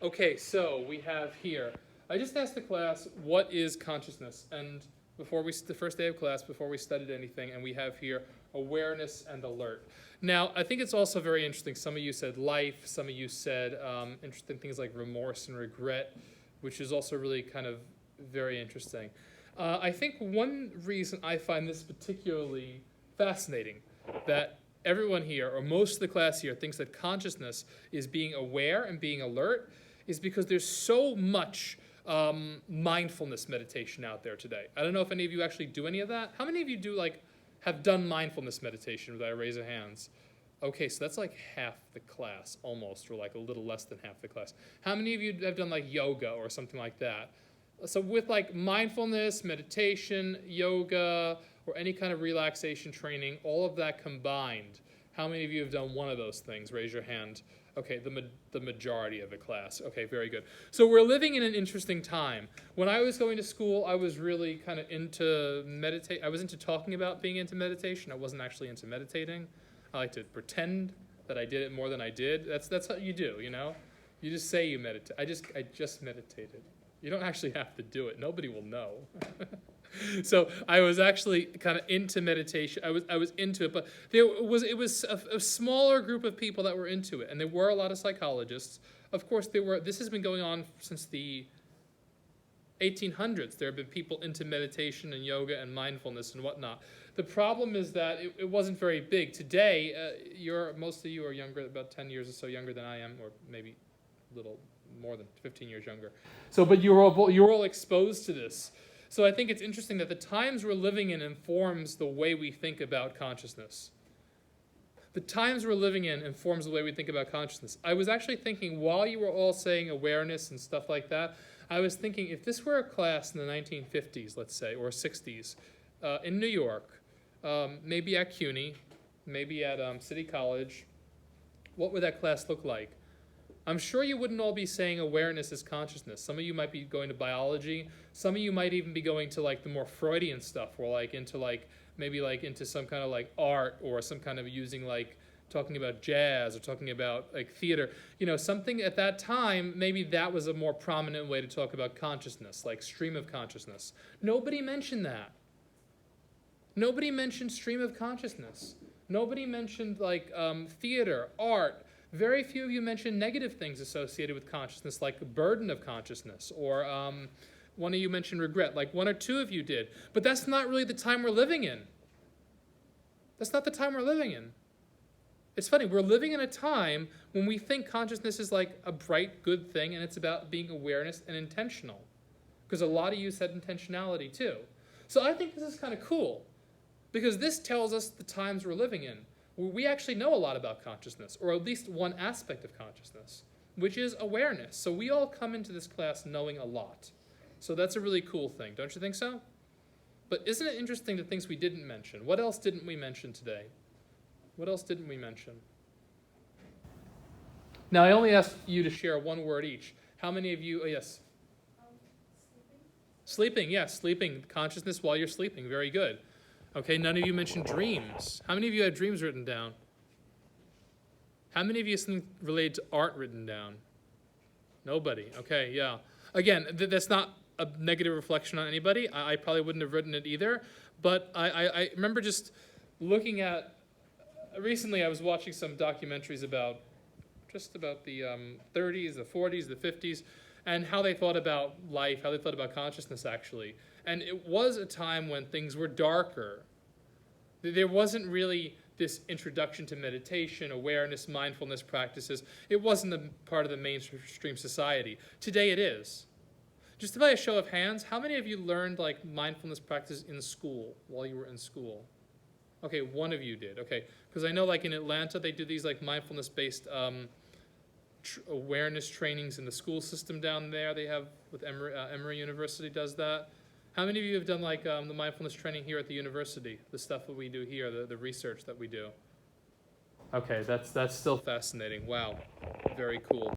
Okay, so we have here, I just asked the class, what is consciousness? And the first day of class, before we studied anything, and we have here awareness and alert. Now, I think it's also very interesting. Some of you said life, some of you said interesting things like remorse and regret, which is also really kind of very interesting. I think one reason I find this particularly fascinating, that everyone here, or most of the class here, thinks that consciousness is being aware and being alert, is because there's so much mindfulness meditation out there today. I don't know if any of you actually do any of that. How many of you have done mindfulness meditation? Without a raise of hands. Okay, so that's like half the class, almost, or like a little less than half the class. How many of you have done like yoga or something like that? So with like mindfulness, meditation, yoga, or any kind of relaxation training, all of that combined, how many of you have done one of those things? Raise your hand. Okay, the majority of the class. Okay, very good. So we're living in an interesting time. When I was going to school, I was really kind of into I was into talking about being into meditation. I wasn't actually into meditating. I like to pretend that I did it more than I did. That's how you do, you know? You just say you meditate. I just meditated. You don't actually have to do it. Nobody will know. So I was actually kind of into meditation. I was into it, but it was a smaller group of people that were into it, and there were a lot of psychologists. Of course, this has been going on since the 1800s. There have been people into meditation and yoga and mindfulness and whatnot. The problem is that it wasn't very big. Today, most of you are younger, about 10 years or so younger than I am, or maybe a little more than 15 years younger. So, but you're all exposed to this. So I think it's interesting that the times we're living in informs the way we think about consciousness. The times we're living in informs the way we think about consciousness. I was actually thinking, while you were all saying awareness and stuff like that, I was thinking, if this were a class in the 1950s, let's say, or 60s, in New York, maybe at CUNY, maybe at City College, what would that class look like? I'm sure you wouldn't all be saying awareness is consciousness. Some of you might be going to biology. Some of you might even be going to like the more Freudian stuff, or like into like maybe like into some kind of like art, or some kind of using like talking about jazz or talking about like theater. You know, something at that time, maybe that was a more prominent way to talk about consciousness, like stream of consciousness. Nobody mentioned that. Nobody mentioned stream of consciousness. Nobody mentioned like theater, art. Very few of you mentioned negative things associated with consciousness, like the burden of consciousness, or one of you mentioned regret, like one or two of you did. But that's not really the time we're living in. That's not the time we're living in. It's funny, we're living in a time when we think consciousness is like a bright, good thing, and it's about being awareness and intentional. Because a lot of you said intentionality too. So I think this is kind of cool, because this tells us the times we're living in. We actually know a lot about consciousness, or at least one aspect of consciousness, which is awareness. So we all come into this class knowing a lot. So that's a really cool thing, don't you think so? But isn't it interesting the things we didn't mention? What else didn't we mention today? What else didn't we mention? Now, I only asked you to share one word each. How many of you, yes? Sleeping, yes, sleeping. Consciousness while you're sleeping, very good. Okay, none of you mentioned dreams. How many of you had dreams written down? How many of you have something related to art written down? Nobody. Okay, yeah. Again, that's not a negative reflection on anybody. I probably wouldn't have written it either. But I remember just looking at, recently I was watching some documentaries about the 30s, the 40s, the 50s, and how they thought about life, how they thought about consciousness, actually. And it was a time when things were darker. There wasn't really this introduction to meditation, awareness, mindfulness practices. It wasn't a part of the mainstream society. Today it is. Just by a show of hands, how many of you learned like mindfulness practices in school, while you were in school? Okay, one of you did. Okay, because I know like in Atlanta they do these like mindfulness-based awareness trainings in the school system down there. They have, with Emory University does that. How many of you have done like the mindfulness training here at the university, the stuff that we do here, the research that we do? Okay, that's still fascinating. Wow, very cool.